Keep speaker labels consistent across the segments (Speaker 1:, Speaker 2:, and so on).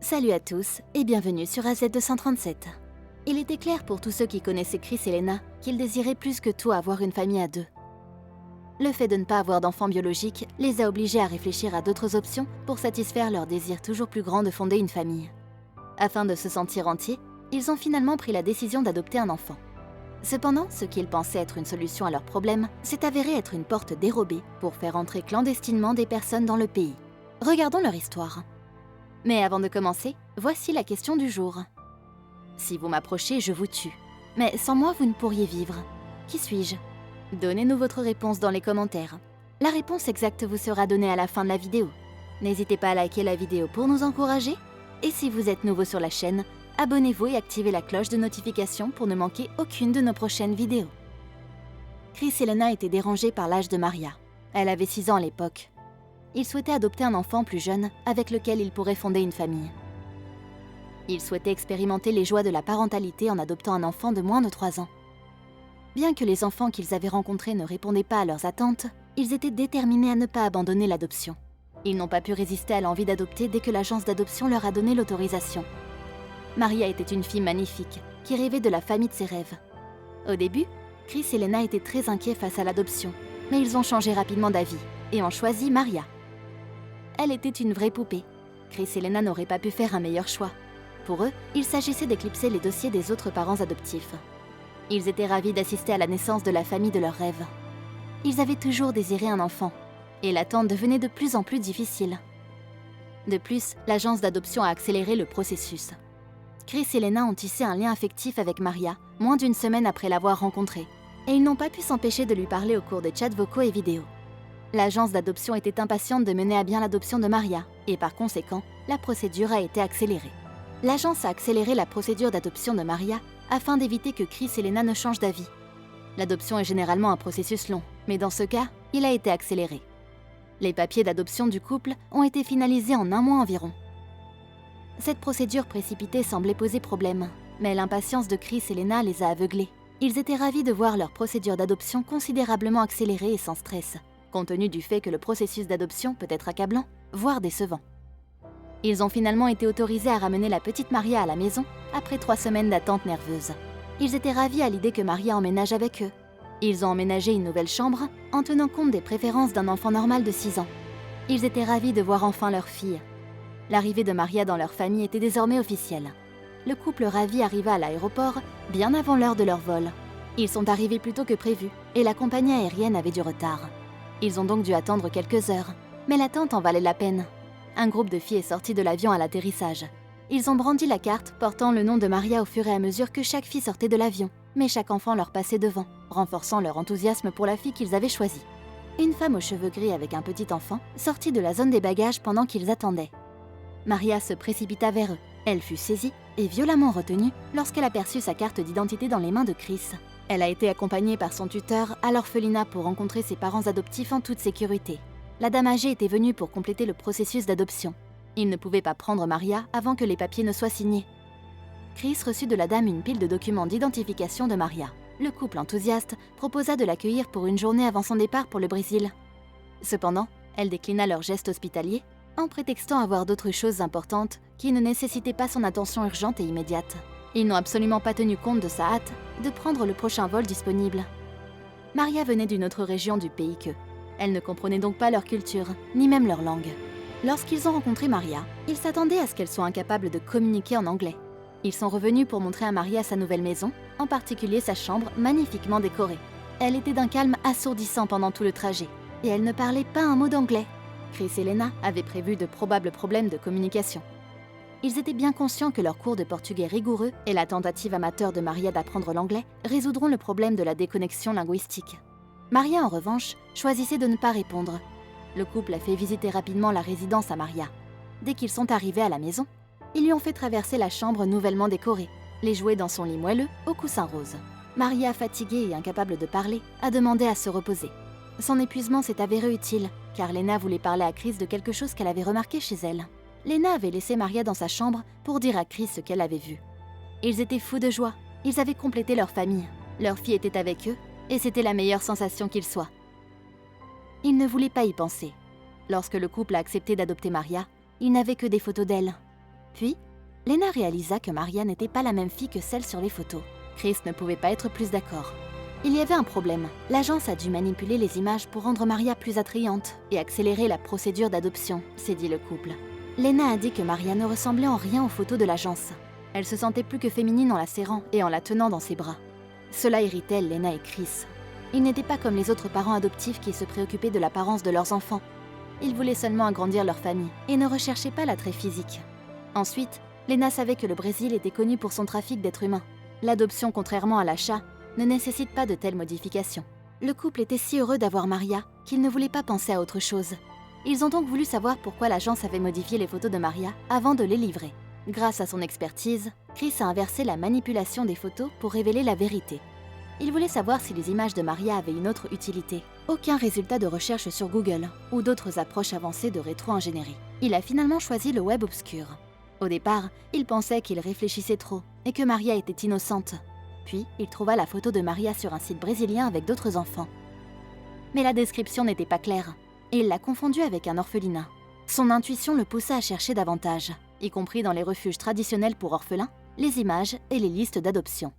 Speaker 1: Salut à tous et bienvenue sur AZ237. Il était clair pour tous ceux qui connaissaient Chris et Lena qu'ils désiraient plus que tout avoir une famille à deux. Le fait de ne pas avoir d'enfants biologiques les a obligés à réfléchir à d'autres options pour satisfaire leur désir toujours plus grand de fonder une famille. Afin de se sentir entiers, ils ont finalement pris la décision d'adopter un enfant. Cependant, ce qu'ils pensaient être une solution à leurs problèmes s'est avéré être une porte dérobée pour faire entrer clandestinement des personnes dans le pays. Regardons leur histoire. Mais avant de commencer, voici la question du jour. Si vous m'approchez, je vous tue. Mais sans moi, vous ne pourriez vivre. Qui suis-je? Donnez-nous votre réponse dans les commentaires. La réponse exacte vous sera donnée à la fin de la vidéo. N'hésitez pas à liker la vidéo pour nous encourager. Et si vous êtes nouveau sur la chaîne, abonnez-vous et activez la cloche de notification pour ne manquer aucune de nos prochaines vidéos. Chris et Lena étaient dérangés par l'âge de Maria. Elle avait 6 ans à l'époque. Ils souhaitaient adopter un enfant plus jeune avec lequel ils pourraient fonder une famille. Ils souhaitaient expérimenter les joies de la parentalité en adoptant un enfant de moins de 3 ans. Bien que les enfants qu'ils avaient rencontrés ne répondaient pas à leurs attentes, ils étaient déterminés à ne pas abandonner l'adoption. Ils n'ont pas pu résister à l'envie d'adopter dès que l'agence d'adoption leur a donné l'autorisation. Maria était une fille magnifique, qui rêvait de la famille de ses rêves. Au début, Chris et Lena étaient très inquiets face à l'adoption, mais ils ont changé rapidement d'avis et ont choisi Maria. Elle était une vraie poupée. Chris et Lena n'auraient pas pu faire un meilleur choix. Pour eux, il s'agissait d'éclipser les dossiers des autres parents adoptifs. Ils étaient ravis d'assister à la naissance de la famille de leurs rêves. Ils avaient toujours désiré un enfant, et l'attente devenait de plus en plus difficile. De plus, l'agence d'adoption a accéléré le processus. Chris et Lena ont tissé un lien affectif avec Maria, moins d'une semaine après l'avoir rencontrée, et ils n'ont pas pu s'empêcher de lui parler au cours des chats vocaux et vidéos. L'agence d'adoption était impatiente de mener à bien l'adoption de Maria, et par conséquent, la procédure a été accélérée. L'agence a accéléré la procédure d'adoption de Maria afin d'éviter que Chris et Lena ne changent d'avis. L'adoption est généralement un processus long, mais dans ce cas, il a été accéléré. Les papiers d'adoption du couple ont été finalisés en 1 mois environ. Cette procédure précipitée semblait poser problème, mais l'impatience de Chris et Lena les a aveuglés. Ils étaient ravis de voir leur procédure d'adoption considérablement accélérée et sans stress, compte tenu du fait que le processus d'adoption peut être accablant, voire décevant. Ils ont finalement été autorisés à ramener la petite Maria à la maison après 3 semaines d'attente nerveuse. Ils étaient ravis à l'idée que Maria emménage avec eux. Ils ont emménagé une nouvelle chambre en tenant compte des préférences d'un enfant normal de 6 ans. Ils étaient ravis de voir enfin leur fille. L'arrivée de Maria dans leur famille était désormais officielle. Le couple ravi arriva à l'aéroport bien avant l'heure de leur vol. Ils sont arrivés plus tôt que prévu et la compagnie aérienne avait du retard. Ils ont donc dû attendre quelques heures, mais l'attente en valait la peine. Un groupe de filles est sorti de l'avion à l'atterrissage. Ils ont brandi la carte portant le nom de Maria au fur et à mesure que chaque fille sortait de l'avion, mais chaque enfant leur passait devant, renforçant leur enthousiasme pour la fille qu'ils avaient choisie. Une femme aux cheveux gris avec un petit enfant sortit de la zone des bagages pendant qu'ils attendaient. Maria se précipita vers eux. Elle fut saisie et violemment retenue lorsqu'elle aperçut sa carte d'identité dans les mains de Chris. Elle a été accompagnée par son tuteur à l'orphelinat pour rencontrer ses parents adoptifs en toute sécurité. La dame âgée était venue pour compléter le processus d'adoption. Il ne pouvait pas prendre Maria avant que les papiers ne soient signés. Chris reçut de la dame une pile de documents d'identification de Maria. Le couple enthousiaste proposa de l'accueillir pour une journée avant son départ pour le Brésil. Cependant, elle déclina leur geste hospitalier en prétextant avoir d'autres choses importantes qui ne nécessitaient pas son attention urgente et immédiate. Ils n'ont absolument pas tenu compte de sa hâte de prendre le prochain vol disponible. Maria venait d'une autre région du pays qu'eux. Elle ne comprenait donc pas leur culture, ni même leur langue. Lorsqu'ils ont rencontré Maria, ils s'attendaient à ce qu'elle soit incapable de communiquer en anglais. Ils sont revenus pour montrer à Maria sa nouvelle maison, en particulier sa chambre magnifiquement décorée. Elle était d'un calme assourdissant pendant tout le trajet, et elle ne parlait pas un mot d'anglais. Chris et Lena avaient prévu de probables problèmes de communication. Ils étaient bien conscients que leur cours de portugais rigoureux et la tentative amateur de Maria d'apprendre l'anglais résoudront le problème de la déconnexion linguistique. Maria, en revanche, choisissait de ne pas répondre. Le couple a fait visiter rapidement la résidence à Maria. Dès qu'ils sont arrivés à la maison, ils lui ont fait traverser la chambre nouvellement décorée, les jouets dans son lit moelleux au coussin rose. Maria, fatiguée et incapable de parler, a demandé à se reposer. Son épuisement s'est avéré utile, car Lena voulait parler à Chris de quelque chose qu'elle avait remarqué chez elle. Lena avait laissé Maria dans sa chambre pour dire à Chris ce qu'elle avait vu. Ils étaient fous de joie, ils avaient complété leur famille. Leur fille était avec eux, et c'était la meilleure sensation qu'ils soient. Ils ne voulaient pas y penser. Lorsque le couple a accepté d'adopter Maria, ils n'avaient que des photos d'elle. Puis, Lena réalisa que Maria n'était pas la même fille que celle sur les photos. Chris ne pouvait pas être plus d'accord. Il y avait un problème. L'agence a dû manipuler les images pour rendre Maria plus attrayante et accélérer la procédure d'adoption, s'est dit le couple. Lena a dit que Maria ne ressemblait en rien aux photos de l'agence. Elle se sentait plus que féminine en la serrant et en la tenant dans ses bras. Cela irritait Lena et Chris. Ils n'étaient pas comme les autres parents adoptifs qui se préoccupaient de l'apparence de leurs enfants. Ils voulaient seulement agrandir leur famille et ne recherchaient pas l'attrait physique. Ensuite, Lena savait que le Brésil était connu pour son trafic d'êtres humains. L'adoption, contrairement à l'achat, ne nécessite pas de telles modifications. Le couple était si heureux d'avoir Maria qu'ils ne voulaient pas penser à autre chose. Ils ont donc voulu savoir pourquoi l'agence avait modifié les photos de Maria avant de les livrer. Grâce à son expertise, Chris a inversé la manipulation des photos pour révéler la vérité. Il voulait savoir si les images de Maria avaient une autre utilité. Aucun résultat de recherche sur Google ou d'autres approches avancées de rétro-ingénierie. Il a finalement choisi le web obscur. Au départ, il pensait qu'il réfléchissait trop et que Maria était innocente. Puis, il trouva la photo de Maria sur un site brésilien avec d'autres enfants. Mais la description n'était pas claire et il l'a confondue avec un orphelinat. Son intuition le poussa à chercher davantage, y compris dans les refuges traditionnels pour orphelins, les images et les listes d'adoption.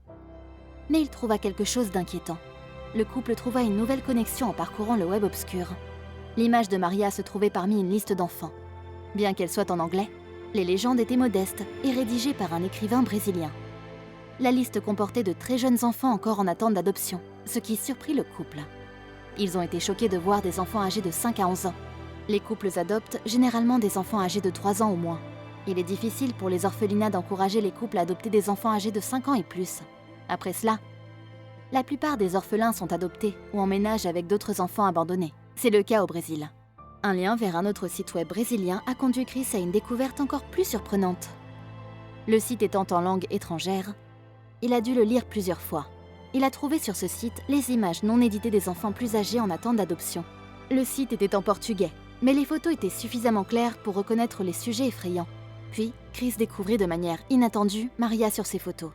Speaker 1: Mais il trouva quelque chose d'inquiétant. Le couple trouva une nouvelle connexion en parcourant le web obscur. L'image de Maria se trouvait parmi une liste d'enfants. Bien qu'elle soit en anglais, les légendes étaient modestes et rédigées par un écrivain brésilien. La liste comportait de très jeunes enfants encore en attente d'adoption, ce qui surprit le couple. Ils ont été choqués de voir des enfants âgés de 5 à 11 ans. Les couples adoptent généralement des enfants âgés de 3 ans ou moins. Il est difficile pour les orphelinats d'encourager les couples à adopter des enfants âgés de 5 ans et plus. Après cela, la plupart des orphelins sont adoptés ou emménagent avec d'autres enfants abandonnés. C'est le cas au Brésil. Un lien vers un autre site web brésilien a conduit Chris à une découverte encore plus surprenante. Le site étant en langue étrangère, il a dû le lire plusieurs fois. Il a trouvé sur ce site les images non éditées des enfants plus âgés en attente d'adoption. Le site était en portugais, mais les photos étaient suffisamment claires pour reconnaître les sujets effrayants. Puis, Chris découvrit de manière inattendue Maria sur ces photos.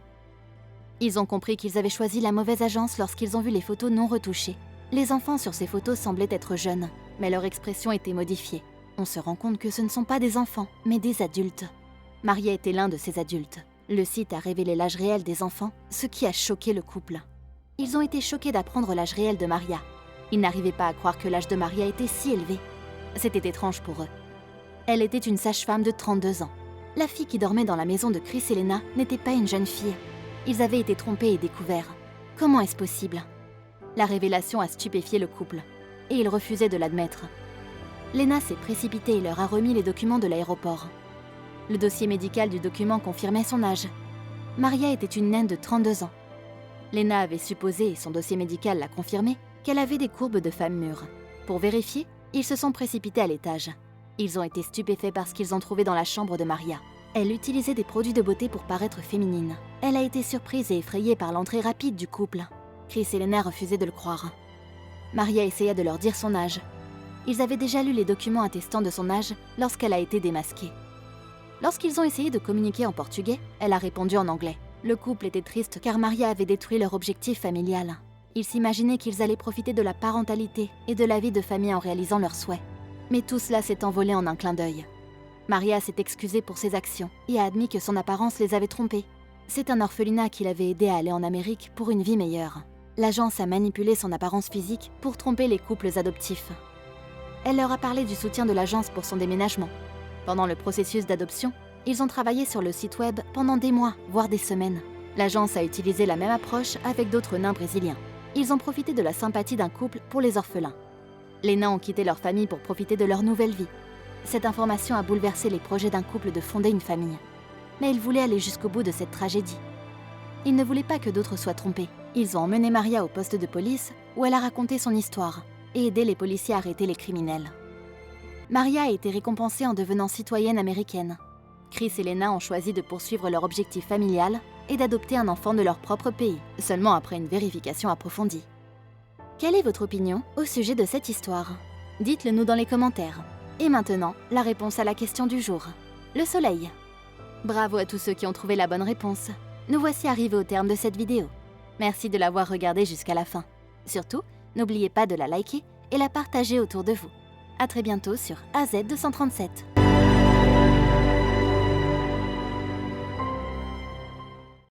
Speaker 1: Ils ont compris qu'ils avaient choisi la mauvaise agence lorsqu'ils ont vu les photos non retouchées. Les enfants sur ces photos semblaient être jeunes, mais leur expression était modifiée. On se rend compte que ce ne sont pas des enfants, mais des adultes. Maria était l'un de ces adultes. Le site a révélé l'âge réel des enfants, ce qui a choqué le couple. Ils ont été choqués d'apprendre l'âge réel de Maria. Ils n'arrivaient pas à croire que l'âge de Maria était si élevé. C'était étrange pour eux. Elle était une sage-femme de 32 ans. La fille qui dormait dans la maison de Chris et Lena n'était pas une jeune fille. Ils avaient été trompés et découverts. Comment est-ce possible? La révélation a stupéfié le couple, et ils refusaient de l'admettre. Lena s'est précipitée et leur a remis les documents de l'aéroport. Le dossier médical du document confirmait son âge. Maria était une naine de 32 ans. Lena avait supposé, et son dossier médical l'a confirmé, qu'elle avait des courbes de femme mûre. Pour vérifier, ils se sont précipités à l'étage. Ils ont été stupéfaits par ce qu'ils ont trouvé dans la chambre de Maria. Elle utilisait des produits de beauté pour paraître féminine. Elle a été surprise et effrayée par l'entrée rapide du couple. Chris et Lena refusaient de le croire. Maria essaya de leur dire son âge. Ils avaient déjà lu les documents attestant de son âge lorsqu'elle a été démasquée. Lorsqu'ils ont essayé de communiquer en portugais, elle a répondu en anglais. Le couple était triste car Maria avait détruit leur objectif familial. Ils s'imaginaient qu'ils allaient profiter de la parentalité et de la vie de famille en réalisant leurs souhaits. Mais tout cela s'est envolé en un clin d'œil. Maria s'est excusée pour ses actions et a admis que son apparence les avait trompés. C'est un orphelinat qui l'avait aidée à aller en Amérique pour une vie meilleure. L'agence a manipulé son apparence physique pour tromper les couples adoptifs. Elle leur a parlé du soutien de l'agence pour son déménagement. Pendant le processus d'adoption, ils ont travaillé sur le site web pendant des mois, voire des semaines. L'agence a utilisé la même approche avec d'autres nains brésiliens. Ils ont profité de la sympathie d'un couple pour les orphelins. Les nains ont quitté leur famille pour profiter de leur nouvelle vie. Cette information a bouleversé les projets d'un couple de fonder une famille. Mais ils voulaient aller jusqu'au bout de cette tragédie. Ils ne voulaient pas que d'autres soient trompés. Ils ont emmené Maria au poste de police où elle a raconté son histoire et aidé les policiers à arrêter les criminels. Maria a été récompensée en devenant citoyenne américaine. Chris et Lena ont choisi de poursuivre leur objectif familial et d'adopter un enfant de leur propre pays, seulement après une vérification approfondie. Quelle est votre opinion au sujet de cette histoire? Dites-le nous dans les commentaires. Et maintenant, la réponse à la question du jour. Le soleil. Bravo à tous ceux qui ont trouvé la bonne réponse. Nous voici arrivés au terme de cette vidéo. Merci de l'avoir regardée jusqu'à la fin. Surtout, n'oubliez pas de la liker et la partager autour de vous. À très bientôt sur AZ237.